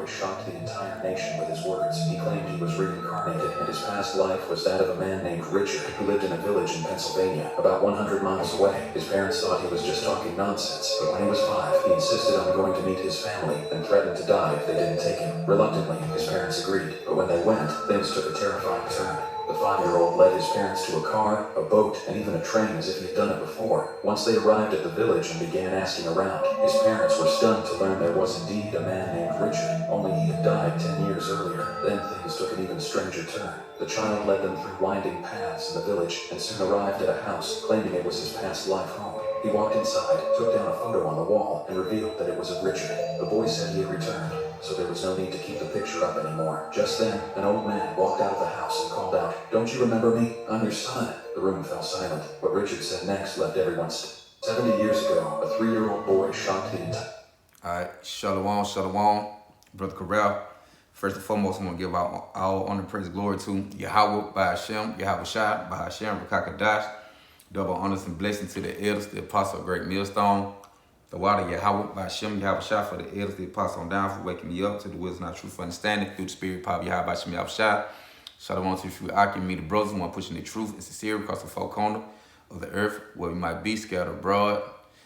boy shocked the entire nation with his words. He claimed he was reincarnated, and his past life was that of a man named Richard, who lived in a village in Pennsylvania, about 100 miles away. His parents thought he was just talking nonsense, but when he was 5, he insisted on going to meet his family and threatened to die if they didn't take him. Reluctantly, his parents agreed, but when they went, things took a terrifying turn. The 5-year-old led his parents to a car, a boat, and even a train as if he'd done it before. Once they arrived at the village and began asking around, his parents were stunned to learn there was indeed a man named Richard, only he had died 10 years earlier. Then things took an even stranger turn. The child led them through winding paths in the village and soon arrived at a house, claiming it was his past life home. He walked inside, took down a photo on the wall, and revealed that it was of Richard. The boy said he had returned, so there was no need to keep the picture up anymore. Just then, an old man walked out of the house and called out, "Don't you remember me? I'm your son." The room fell silent. What Richard said next left everyone 70 years ago, a 3-year-old boy shocked the entire... Alright, Shalom, Brother Corral. First and foremost, I want to give all honor, praise, glory to Yahweh by Hashem, Yahweh Shai by Hashem, Rakakadash. Double honors and blessings to the elders, the apostle of Great Millstone. The water, Yahweh by Hashem, Yahweh Shai for the elders, the apostle on down for waking me up to the wisdom and truth understanding through the spirit power of Yahweh by Hashem, Yahweh Shai. Shalom to you, Akim, me, the brothers, one pushing the truth and sincere across the four corners of the earth, where we might be scattered abroad.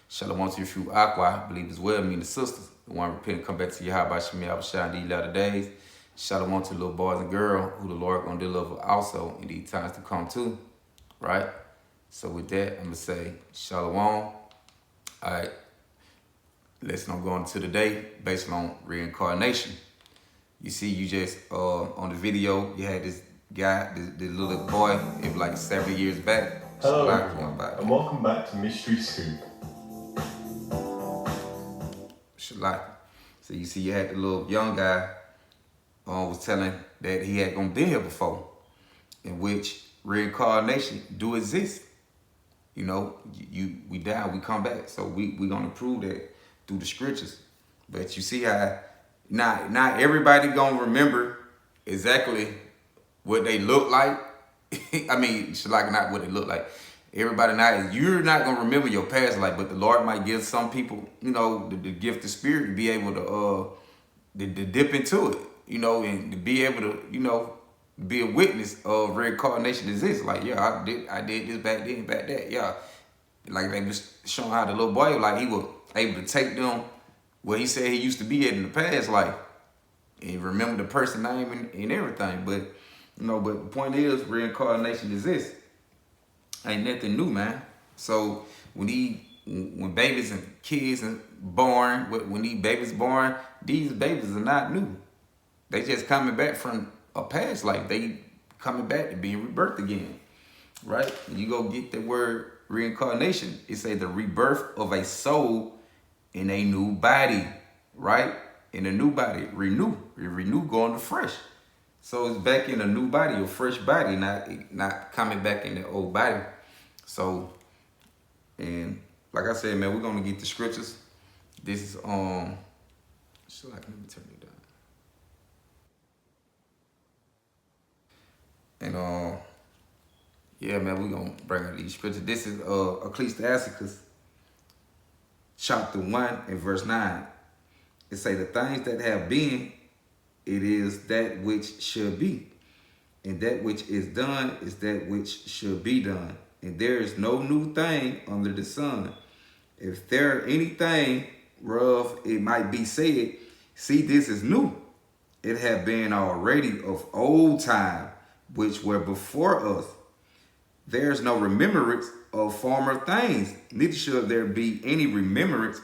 Shalom to you, Aqua, believe as well, me and the sisters. The one repent and come back to Yahweh by Hashem, Yahweh Shai in these latter days. Shalom to little boys and girls who the Lord going to deliver also in these times to come too, right? So with that, I'm going to say Shalom. All right, let's not go into the day based on reincarnation. You see, you just, on the video, you had this guy, this little boy, it was like 7 years back. Hello everyone, and welcome back to Mystery Scoop. Shalak. So you see, you had the little young guy was telling that he had gonna be here before, in which reincarnation do exist. You know, we die, we come back. So we gonna prove that through the scriptures. But you see how not everybody gonna remember exactly what they look like. I mean, like not what they look like. Everybody you're not gonna remember your past life, but the Lord might give some people, you know, the gift of spirit to be able to dip into it, you know, and to be able to, you know, be a witness of reincarnation exists. Like, yeah, I did this back then, back that, yeah. Like they was showing how the little boy, like he was able to take them where he said he used to be at in the past life and remember the person name and everything. But, you know, but the point is reincarnation exists. Ain't nothing new, man. So when babies and kids are born, when these babies born, these babies are not new. They just coming back from a past life. They coming back to being rebirthed again, right? When you go get the word reincarnation, it say the rebirth of a soul in a new body, right? In a new body, renew going to fresh. So it's back in a new body, a fresh body, not coming back in the old body. So, and like I said, man, we're gonna get the scriptures. This is let me turn it down. And yeah, man, we're gonna bring out these scriptures. This is Ecclesiasticus chapter 1 and verse 9. It say the things that have been, it is that which should be. And that which is done is that which should be done. And there is no new thing under the sun. If there anything whereof it might be said, see, this is new. It had been already of old time, which were before us. There is no remembrance of former things, neither should there be any remembrance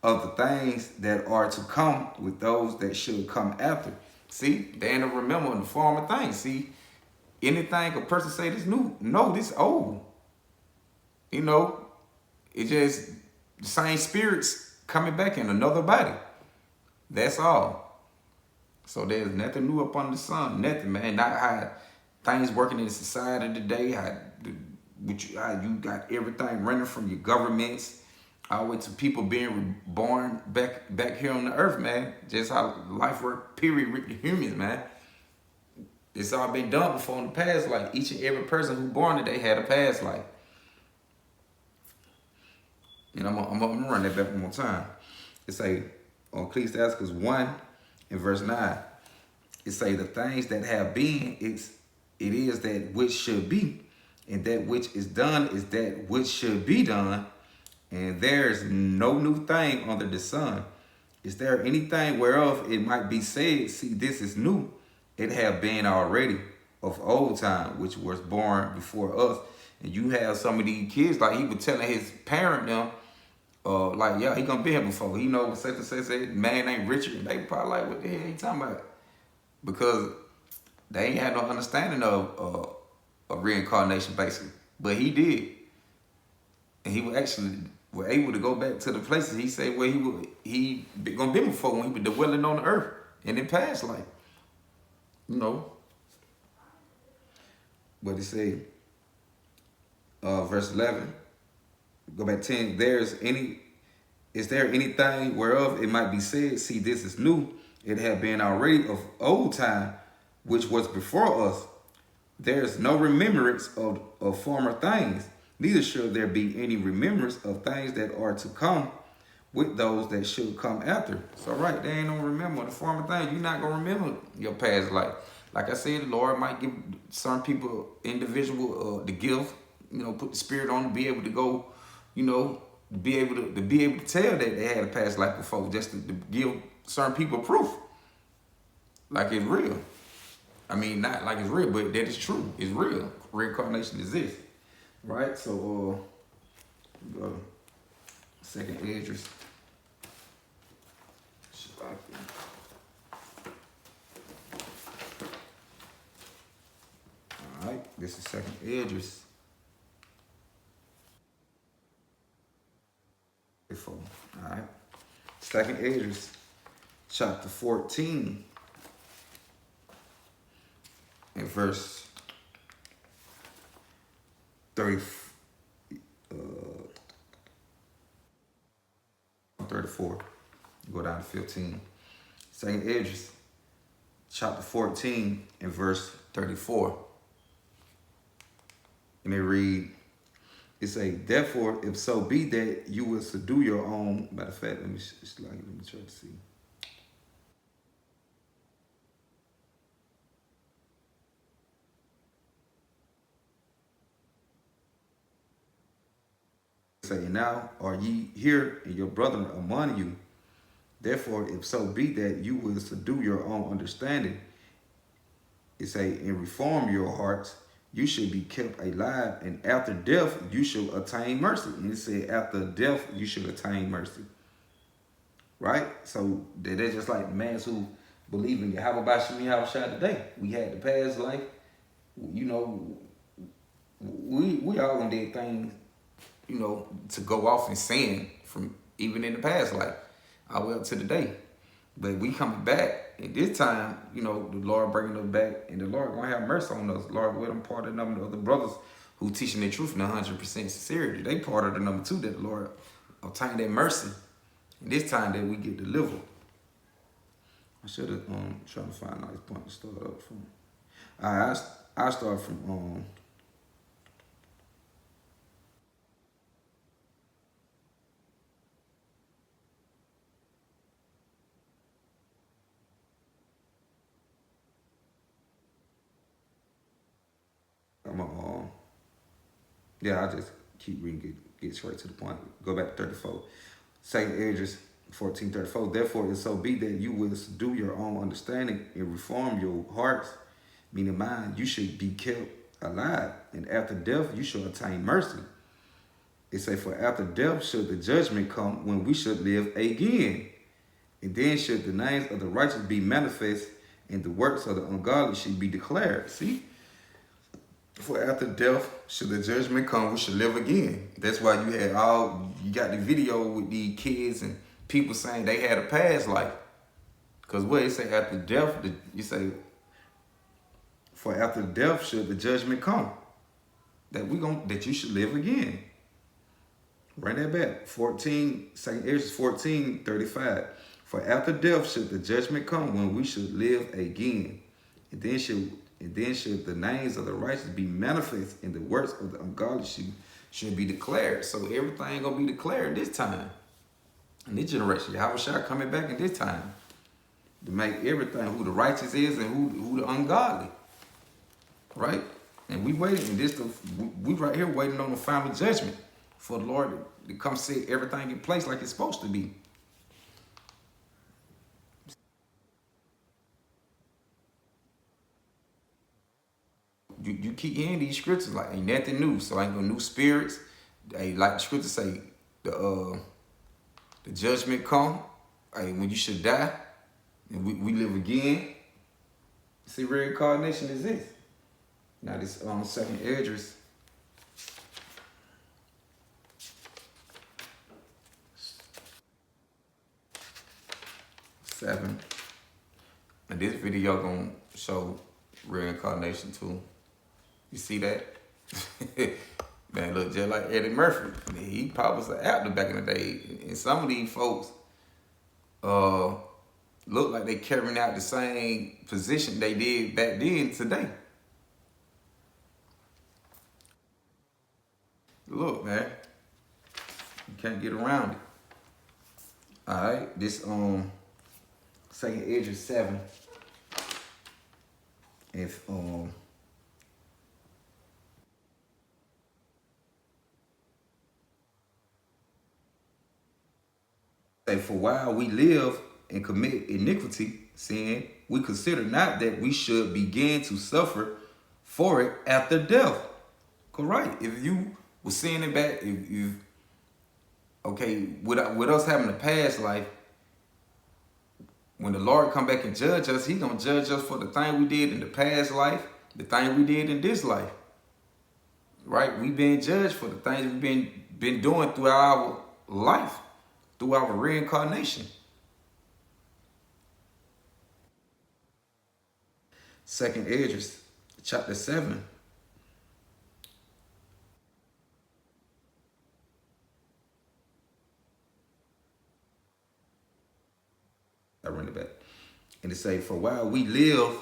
of the things that are to come with those that should come after. See, they ain't remembering the former things. See, anything a person say this new, no, this old. You know, it just the same spirits coming back in another body. That's all. So there's nothing new up under the sun, nothing, man. Not how things working in society today, how you got everything running from your governments all the way to people being born back here on the earth, man. Just how life work, period, with the humans, man. It's all been done before in the past life. Each and every person who born today had a past life. And I'm gonna run that back one more time. It's like on Ecclesiasticus 1 In verse 9, it say the things that have been, it is that which should be, and that which is done is that which should be done, and there is no new thing under the sun. Is there anything whereof it might be said, see, this is new? It have been already of old time, which was born before us. And you have some of these kids, like he was telling his parent them, like, yeah, he gonna be here before. He know such and such, man named Richard. And they probably like, what the hell he talking about? Because they ain't had no understanding of reincarnation, basically. But he did. And he was actually were able to go back to the places he said where he gonna be before when he was dwelling on the earth in the past life. You know. What he say? Verse 11. Go back 10. Is there anything whereof it might be said, see, this is new? It had been already of old time, which was before us. There is no remembrance of former things, neither shall there be any remembrance of things that are to come with those that should come after. So right, they ain't gonna remember the former things. You're not gonna remember your past life. Like I said, the Lord might give some people, individual, the gift, put the spirit on to be able to go, be able to tell that they had a past life before, just to give certain people proof. Like it's real. I mean, not like it's real, but that is true. It's real. Reincarnation exists. Right? So, go to second Esdras. All right, this is second Esdras. All right, second Esdras, chapter 14, and verse 34. Go down to 15. Second Esdras, chapter 14, and verse 34. And they read, it say, therefore, if so be that you will subdue your own. Matter of fact, let me try to see. Say, now are ye here, and your brethren among you? Therefore, if so be that you will subdue your own understanding, it say, and reform your hearts, you should be kept alive, and after death you shall attain mercy. And it said, after death you should attain mercy. Right? So they're just like the man who believe in Yahweh Bashim Yahushua today. We had the past life. We all gonna do things, to go off and sin from even in the past life, all the way up to today. But we coming back, and this time, the Lord bringing us back, and the Lord gonna have mercy on us. Lord, with them part of the number of the brothers who teaching the truth in 100% sincerity. They part of the number 2 that the Lord obtain that mercy. And this time that we get delivered. I should have trying to find a nice point to start up from. I start from I just keep reading, get straight to the point. Go back to 34. Second Esdras 14:34. Therefore, if so be that you will subdue your own understanding and reform your hearts, meaning mind, you should be kept alive, and after death you shall attain mercy. It say, for after death should the judgment come, when we should live again. And then should the names of the righteous be manifest, and the works of the ungodly should be declared. See? For after death, should the judgment come, we should live again. That's why you got the video with these kids and people saying they had a past life. Because what it say, after death, you say, for after death should the judgment come, that you should live again. Bring that back. 2 Esdras 14:35. For after death should the judgment come, when we should live again. And then should the names of the righteous be manifest, and the works of the ungodly should be declared. So everything gonna be declared this time. In this generation. Yahushua coming back in this time. to make everything who the righteous is and who the ungodly. Right? And we waiting, and we right here waiting on the final judgment for the Lord to come set everything in place like it's supposed to be. You keep hearing these scriptures like ain't nothing new, so ain't no new spirits. They like the scriptures say the judgment come, when you should die, and we live again. See, reincarnation is this. Now this second Esdras 7. And this video gonna show reincarnation too. You see that? Man, look just like Eddie Murphy. He probably was an actor back in the day. And some of these folks look like they carrying out the same position they did back then today. Look, man. You can't get around it. Alright, this second Esdras 7. If say, for while we live and commit iniquity, sin, we consider not that we should begin to suffer for it after death. Correct. If you were sinning back, if you with us having a past life, when the Lord come back and judge us, He gonna judge us for the thing we did in the past life, the thing we did in this life. Right? We being judged for the things we've been doing throughout our life, through our reincarnation. Second Esdras, chapter 7. I run it back. And it say, for while we live,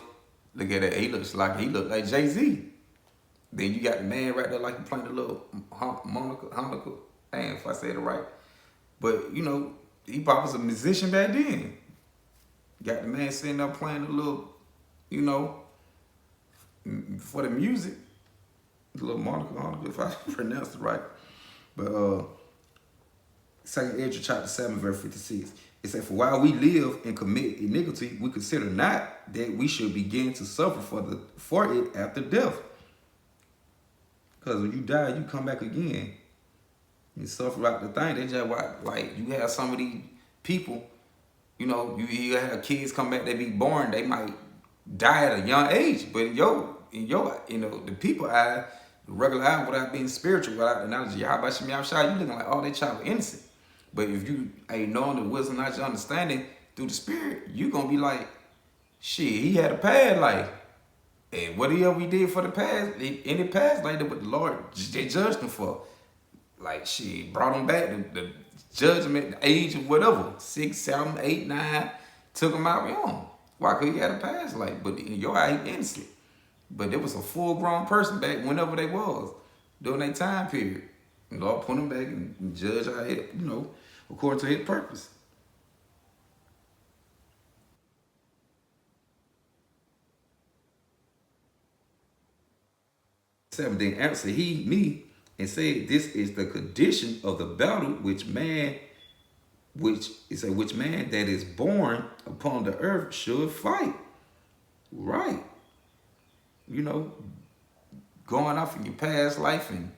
look at that, he look like Jay-Z. Then you got the man right there like he playing the little harmonica. Damn, if I said it right. But, he probably was a musician back then. Got the man sitting there playing a little, for the music. The little harmonica, if I pronounced it right. But, 2 Esdras chapter 7, verse 56. It said, for while we live and commit iniquity, we consider not that we should begin to suffer for it after death. Because when you die, you come back again. You suffer out the thing. They just like you have some of these people, you have kids come back, they be born, they might die at a young age. But in your the people eye, the regular eye, without being spiritual, without the knowledge of Yahweh Shem Yahushua, you looking like, oh, they child was innocent. But if you ain't knowing the wisdom, not your understanding through the spirit, you gonna be like, shit, he had a past life. And whatever he did for the past, in the past, like what the Lord, they judged him for. Like, shit, brought him back, the judgment, the age of whatever, 6, 7, 8, 9, took him out young. Why? Because he had a past life. But in your eye, he innocent. But there was a full-grown person back whenever they was, during that time period. And the Lord put him back and judge how it, according to his purpose. Seven, then answered he me and said, this is the condition of the battle which man that is born upon the earth should fight. Right. Going off in your past life and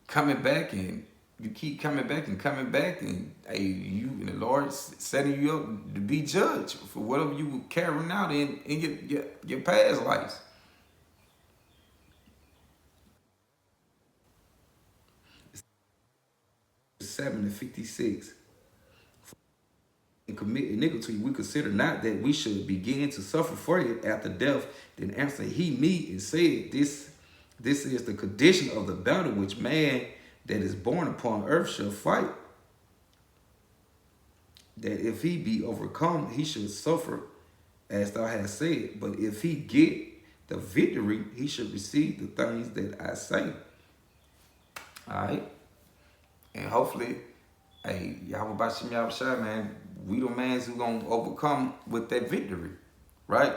coming back, and you keep coming back and you and the Lord setting you up to be judged for whatever you were carrying out in your past lives. Seven and 56. And commit iniquity, we consider not that we should begin to suffer for it after death. Then answered he me and said, this is the condition of the battle which man that is born upon earth shall fight. That if he be overcome, he should suffer as thou hast said. But if he get the victory, he should receive the things that I say. All right. And hopefully, Yahweh Bashem Yahushua, man, we the mans who gonna overcome with that victory, right?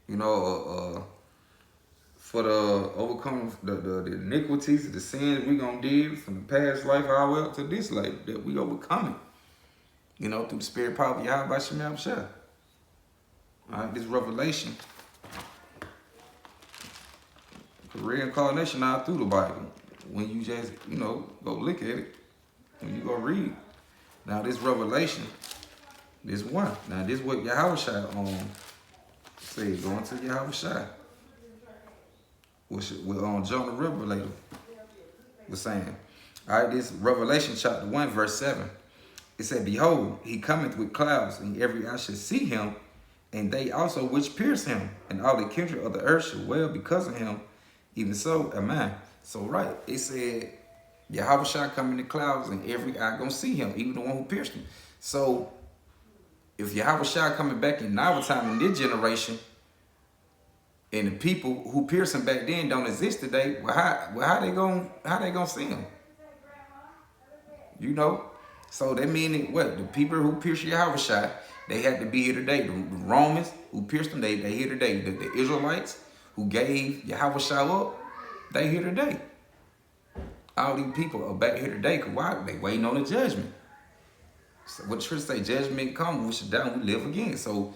You know, for the overcome the iniquities, the sins we gonna do from the past life all the way up to this life, that we overcome it. You know, through the spirit power of Yahweh Shem Shah. All right, this revelation, reincarnation all through the Bible. When you just, you know, go look at it, when you go read. Now this revelation, this one. Now this what Yahweh Shai said, going to Yahweh Shai. What John the Revelator was saying. All right, this Revelation chapter 1, verse 7. It said, behold, he cometh with clouds, and every eye shall see him, and they also which pierce him, and all the kindred of the earth shall wail because of him. Even so, amen. So right, it said, Yahweh shall come in the clouds, and every eye gonna see him, even the one who pierced him. So, if Yahweh shall coming back in our time, in this generation, and the people who pierced him back then don't exist today, how they gonna see him? You know? So that meaning what? The people who pierced Yahweh shall, they had to be here today. The Romans who pierced them, they here today. The Israelites who gave Yahweh shall up, they here today. All these people are back here today, because why? They waiting on the judgment. So what the scripture say, judgment come, we should die and we live again. So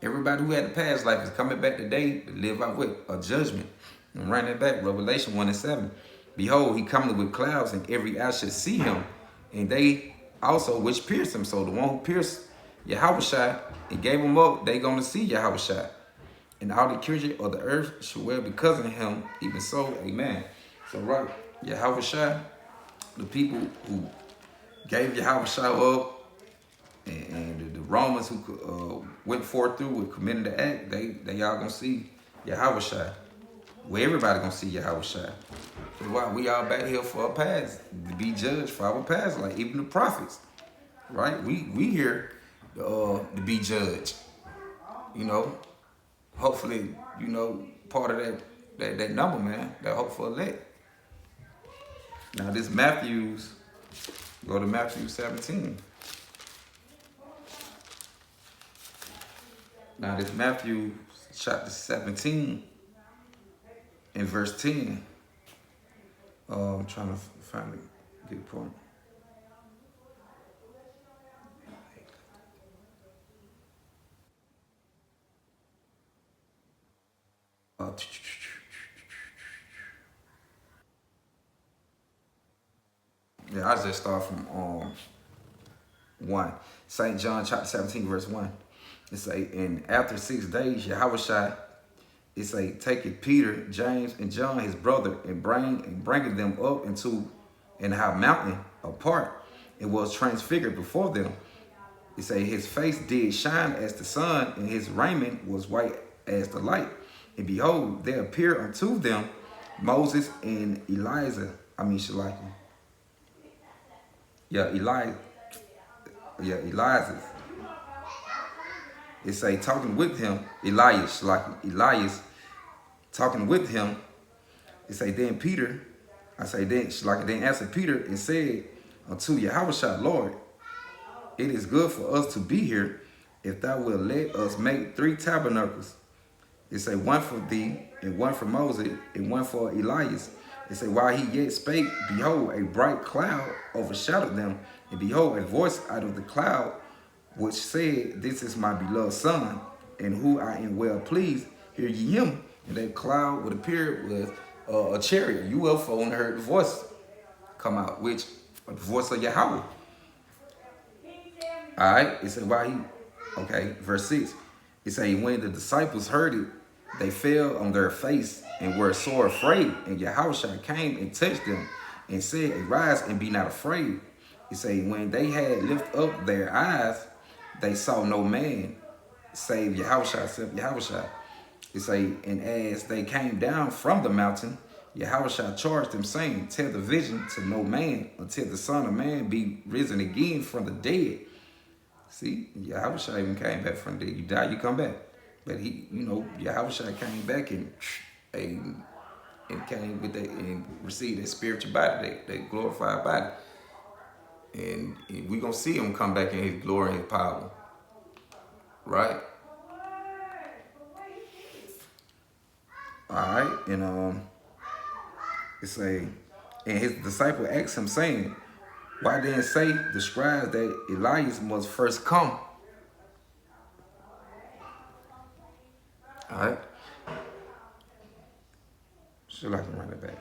everybody who had the past life is coming back today to live out with a judgment. And run it back, Revelation 1 and 7. Behold, he cometh with clouds, and every eye shall see him, and they also which pierced him. So the one who pierced Yahweh shall and gave him up, they gonna see Yahweh shall. And all the kindred of the earth shall wail because of him. Even so, amen. So right, Yahweh shall, the people who gave Yahweh shall up, and the Romans who went forth through with committing the act, they all gonna see Yahweh shall. Well, everybody gonna see Yahweh shall. So why we all back here for a past, to be judged for our past, like even the prophets, right? We here to be judged. You know, hopefully, you know, part of that number, man, that hopeful elect. Now this Matthew's, go to Matthew 17. Now this Matthew chapter 17 and verse 10. I'm trying to find a good point. Yeah, I just start from 1. St. John chapter 17 verse 1. It say, and after 6 days, Yahweh shall, it say, taketh Peter, James, and John, his brother, and bringeth them up into an high mountain apart, and was transfigured before them. It say, his face did shine as the sun, and his raiment was white as the light. And behold, there appeared unto them Moses and Elijah. Elijah. It say, talking with him, Elias talking with him. It say, then Peter, then answered Peter and said unto Yahweh, Lord, it is good for us to be here, if thou wilt let us make 3 tabernacles. It say, one for thee, and one for Moses, and one for Elias. It say, while he yet spake, behold, a bright cloud overshadowed them, and behold, a voice out of the cloud, which said, this is my beloved son, in whom I am well pleased. Hear ye him. And that cloud would appear with a chariot, UFO, and heard the voice come out, which the voice of Yahweh. All right, it said, verse 6. It say, when the disciples heard it, they fell on their face and were sore afraid. And Yahweh came and touched them and said, arise and be not afraid. It say, when they had lifted up their eyes, they saw no man save Yahweh, except Yahweh. It say, and as they came down from the mountain, Yahweh charged them, saying, tell the vision to no man until the Son of Man be risen again from the dead. See, Yahweh even came back from the dead. You die, you come back. But he, you know, Yahweh came back and came with that and received that spiritual body, that glorified body. And we're going to see him come back in his glory and his power. Right? All right. And it say, and his disciple asked him, saying, why didn't say the scribes that Elias must first come? All right. Should I can run it back?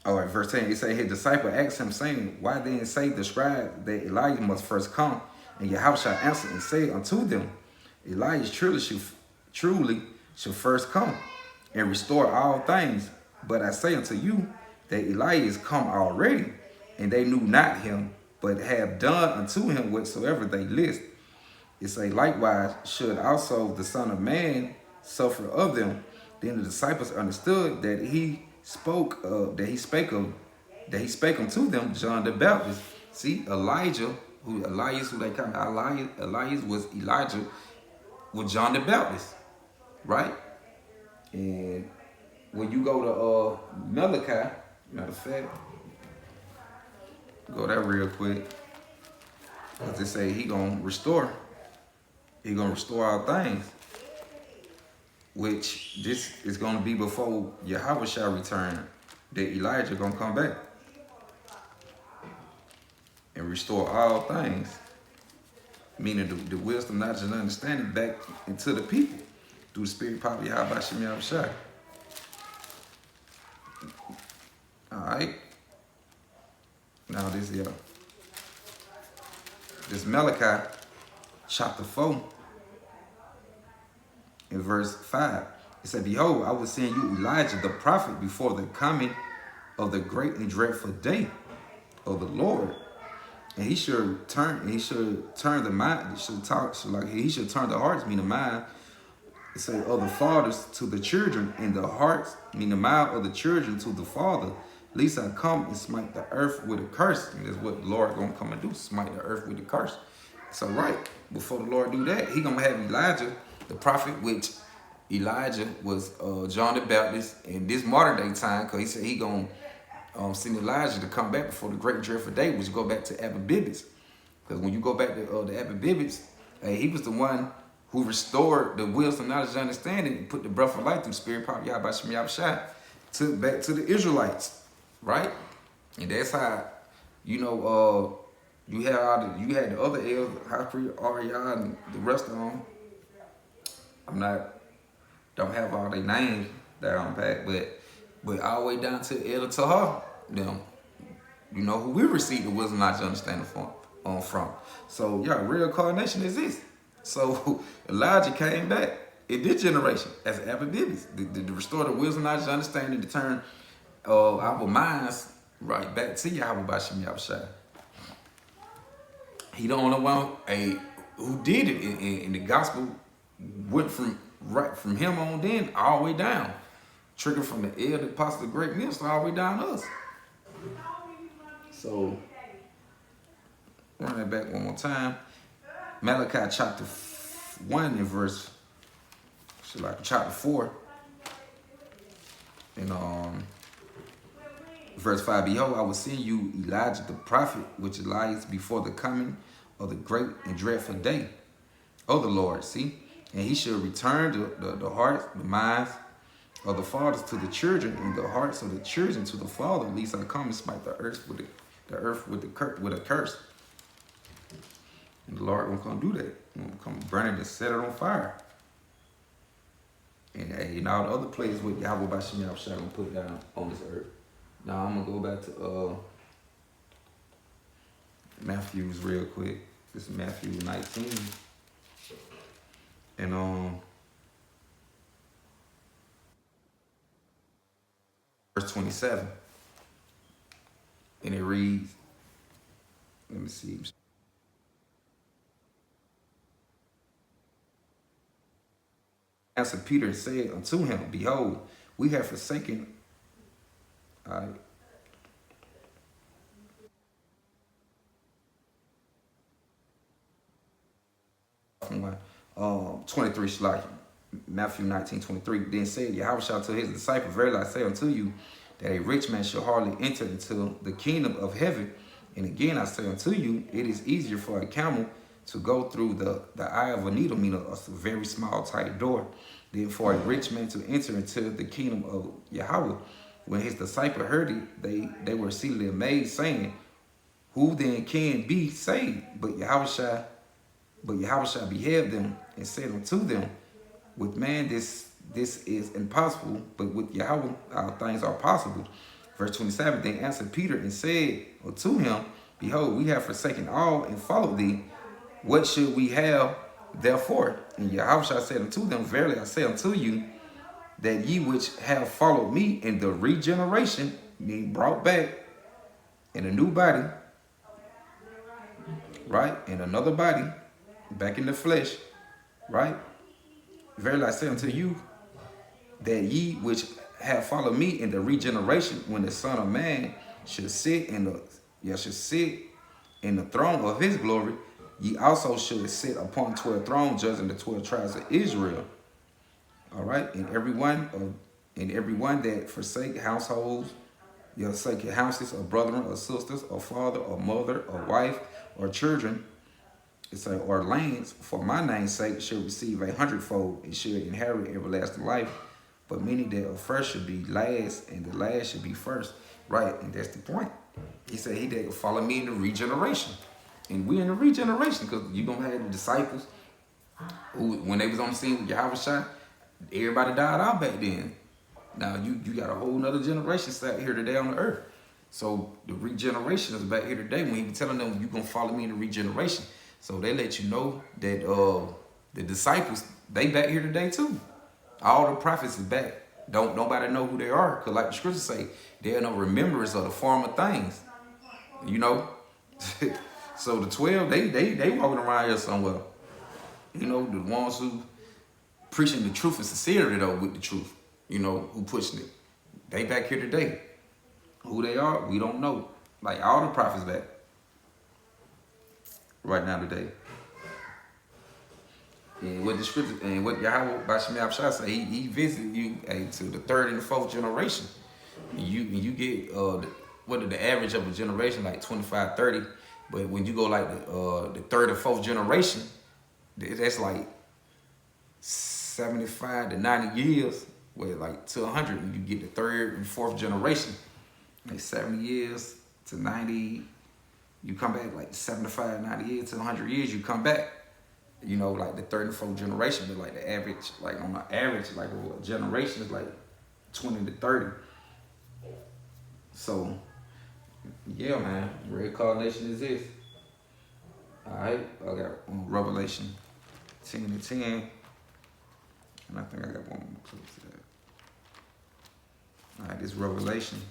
All right, verse 10, it say, his disciple asked him, saying, why didn't say the scribes that Elias must first come? And Yahushua answered and said unto them, Elias truly should first come and restore all things. But I say unto you that Elias come already, and they knew not him, but have done unto him whatsoever they list. It say, likewise should also the Son of Man suffer of them. Then the disciples understood that he spake unto them John the Baptist. See, Elias, who they call Elias was Elijah, was John the Baptist, right? And when you go to Malachi, matter of fact, go there real quick. Because they say he gonna restore all things. Which this is gonna be before Yahweh shall return. That Elijah gonna come back and restore all things. Meaning the wisdom, knowledge, and understanding back into the people through the spirit power of Yahweh Shem Yahushua. Alright. Now this Malachi chapter 4 in verse 5. It said, behold, I will send you Elijah the prophet before the coming of the great and dreadful day of the Lord. And he should turn the mind, he should turn the hearts, meaning the mind, it say, of the fathers to the children, and the hearts, meaning the mind of the children to the father. Lest I come and smite the earth with a curse. And that's what the Lord gonna come and do, smite the earth with a curse. So right, before the Lord do that, he gonna have Elijah, the prophet, which Elijah was John the Baptist in this modern day time, because he said he gonna send Elijah to come back before the great dreadful day, which go back to Abibibis. Because when you go back to the Abibibis, he was the one who restored the wisdom, knowledge, and understanding, and put the breath of life through spirit power Yahweh Shem Yahushua back to the Israelites. Right? And that's how, you had the other elders, high priest, Ariah, and the rest of them. Don't have all their names down pat, but all the way down to Elder Tahar, them, who we received the wisdom, knowledge, and understanding from. So yeah, reincarnation exists. So Elijah came back in this generation as Abibibis, to restore the wisdom, knowledge, and understanding, to turn our minds right back to Yahweh Bashim Yahushua. He the only one who did it, and the gospel went from him on then all the way down, triggered from the elder apostle, the great minister, all the way down to us. So run that back one more time. Malachi chapter 1 and verse, chapter 4, and verse 5, behold, I will send you Elijah the prophet, which lies before the coming of the great and dreadful day of the Lord. See? And he shall return the hearts, the minds of the fathers to the children, and the hearts of the children to the father, lest I come and smite the earth with a curse. And the Lord won't come do that. He won't come burn it and set it on fire. And all the other places with Yahweh Bashim Yahushua gonna put down on this earth. Now I'm gonna go back to Matthew's real quick. This is Matthew 19. And verse 27. And it reads, let me see. Answered Peter and said unto him, behold, we have forsaken. All right. 23 slide. Matthew 19:23. Then said Yahweh shall to his disciples, verily I say unto you, that a rich man shall hardly enter into the kingdom of heaven. And again, I say unto you, it is easier for a camel to go through the eye of a needle, meaning a very small, tight door, than for a rich man to enter into the kingdom of Yahweh. When his disciples heard it, they were exceedingly amazed, saying, who then can be saved? But Yahushua beheld them and said unto them, with man this is impossible, but with Yahweh all things are possible. Verse 27, then answered Peter and said unto him, behold, we have forsaken all and followed thee. What should we have therefore? And Yahushua said unto them, verily I say unto you, that ye which have followed me in the regeneration, being brought back in a new body, right? In another body, back in the flesh, right? Verily I say unto you, that ye which have followed me in the regeneration, when the Son of Man should sit in the throne of his glory, ye also should sit upon 12 thrones, judging the 12 tribes of Israel. All right, and everyone that forsake households, forsake houses, or brethren, or sisters, or father, or mother, or wife, or children, or lands, for my name's sake, shall receive 100-fold and shall inherit everlasting life. But many that are first should be last, and the last should be first. Right, and that's the point. He said he that follow me in the regeneration. And we in the regeneration, because you're going to have the disciples who, when they was on the scene with Yahushua, everybody died out back then. Now you got a whole nother generation sat here today on the earth. So the regeneration is back here today when he was telling them, you're going to follow me in the regeneration. So they let you know that the disciples, they back here today too. All the prophets is back. Don't nobody know who they are. Because like the scriptures say, there are no remembrance of the former things. You know? So the 12, they walking around here somewhere. You know, the ones who preaching the truth and sincerity though with the truth. You know, who pushing it. They back here today. Who they are, we don't know. Like all the prophets back. Right now today. And what the scripture and what Yahweh Bashmi Abshah say, he visited you to the third and the fourth generation. And you get what is the average of a generation, like 25, 30. But when you go like the third and fourth generation, that's like 75 to 90 years, where like to 100, and you get the third and fourth generation. Like 70 years to 90, you come back like 75, 90 years to 100 years, you come back. You know, like the third and fourth generation, but like the average, like on the average, like a generation is like 20 to 30. So, yeah, man, reincarnation is this. All right, I got Revelation 10 to 10, and I think I got one more close to that. All right, this Revelation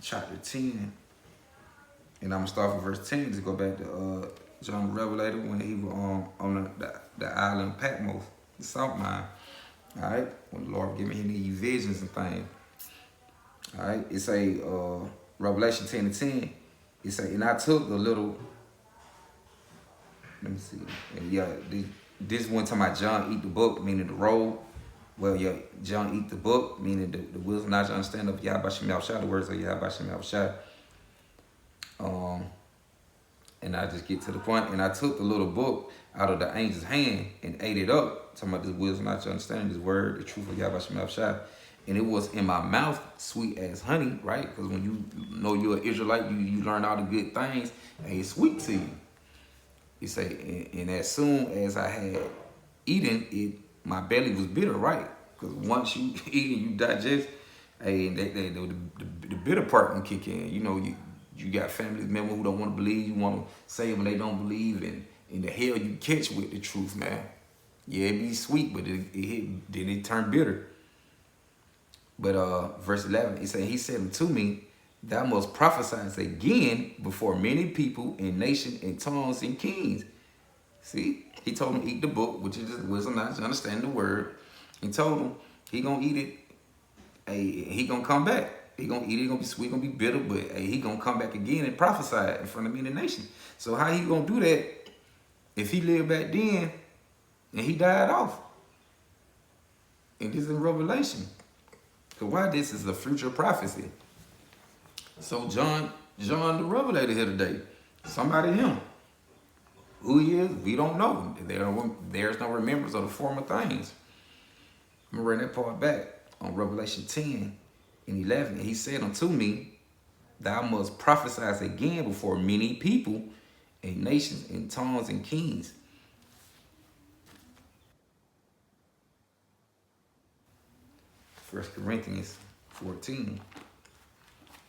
chapter 10. And I'm going to start from verse 10 to go back to John the Revelator when he was on the island Patmos, the South Mine. All right? When the Lord gave me these visions and things. All right? It say, Revelation 10 to 10, it say, and I took the little, let me see. And yeah, this one time about John eat the book, meaning the roll. Well, yeah, John eat the book, meaning the wisdom, not to understand of Yahweh Shem Yahushua, the words of Yahweh Shem Yahushua. And I just get to the point, and I took the little book out of the angel's hand and ate it up. Talking about this wisdom, not to understand this word, the truth of Yahweh Shem Yahushua. And it was in my mouth sweet as honey, right? Because when you know you're an Israelite, you learn all the good things, and it's sweet to you. He say, and as soon as I had eaten it, my belly was bitter, right? Because once you eat and you digest, and the bitter part can kick in. You know, you got family members who don't want to believe. You want to say when they don't believe, and in the hell you catch with the truth, man. Yeah, it be sweet, but then it turn bitter. But verse 11, he said unto me, thou must prophesy again before many people and nations and tongues and kings. See, he told him eat the book, which is just wisdom, not to understand the word. He told him he gonna eat it. Hey, he gonna come back. He gonna eat it. Gonna be sweet. Gonna be bitter, but hey, he gonna come back again and prophesy in front of me and the nation. So how he gonna do that if he lived back then and he died off? And this is in Revelation. Because why this is a future prophecy. So John the Revelator here today. Somebody him. Who he is, we don't know. There's no remembrance of the former things. I'm gonna run that part back on Revelation 10 and 11. He said unto me, thou must prophesy again before many people and nations and tongues and kings. First Corinthians 14.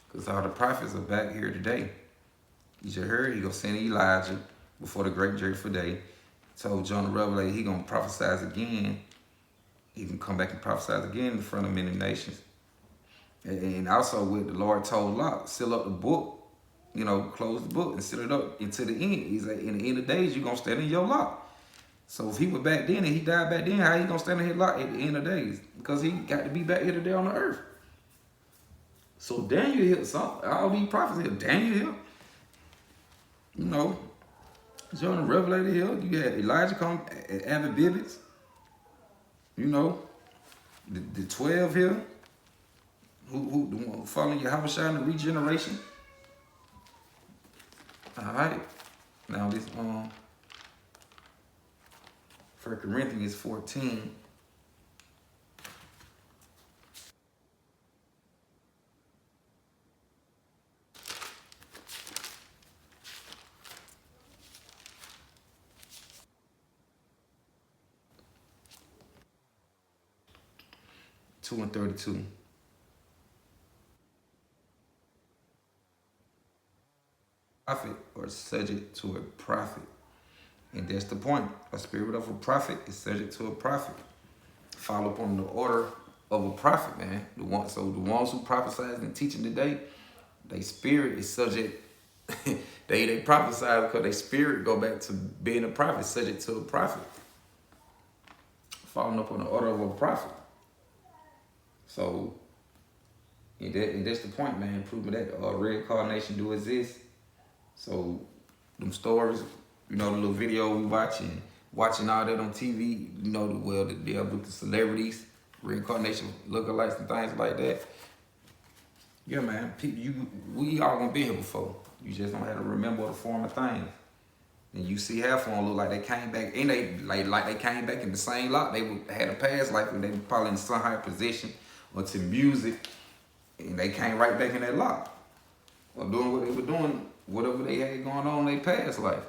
Because all the prophets are back here today. You just heard he gonna send Elijah before the great dreadful day. Told John the Revelator he gonna prophesy again. He can come back and prophesy again in front of many nations. And also what the Lord told Lot, seal up the book, close the book and seal it up until the end. He's like, in the end of days, you're gonna stand in your lot. So if he was back then and he died back then, how he gonna stand in his lot at the end of days? Because he got to be back here today on the earth. So Daniel here, all these prophets here, Daniel here, John the Revelator here, you had Elijah come, Avid Bibbits, the 12 here, who following Yahushua in the regeneration. All right, now this 1 Corinthians 14. Two and 32. Prophet or subject to a prophet. And that's the point. A spirit of a prophet is subject to a prophet. Follow upon the order of a prophet, man. So the ones who prophesy and teaching today, their spirit is subject. they prophesy because their spirit go back to being a prophet, subject to a prophet. Following up on the order of a prophet. So, and that's the point, man. Proving that reincarnation do exist. So, them stories, the little video we watching all that on TV, the deal with the celebrities, reincarnation lookalikes and things like that. Yeah, man. We all gonna be here before. You just don't have to remember the former things. And you see half of them look like they came back, and they like they came back in the same lot. They had a past life, and they were probably in some higher position or to music, and they came right back in that lot. Or doing what they were doing, whatever they had going on in their past life.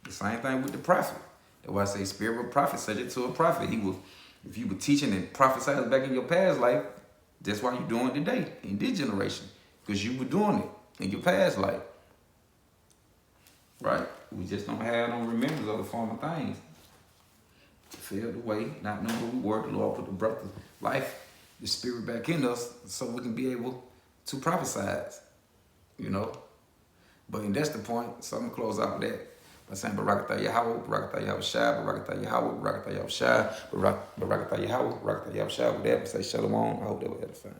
The same thing with the prophet. That's why I say spirit of a prophet, subject to a prophet. If you were teaching and prophesying back in your past life, that's why you're doing it today, in this generation. Because you were doing it in your past life. Right? We just don't have no remembrance of the former things. Failed away, not knowing who we were. The Lord put the breath of life, the spirit back in us, so we can be able to prophesize. But that's the point. So I'm gonna close out with that by saying Barakatah Yahweh, Barakatah Yahushua, Barakatah Yahweh, Barakatah Yahushua, Barakatah Yahweh, Barakatah Yahushua. With that, I say Shalom. I hope that was edifying.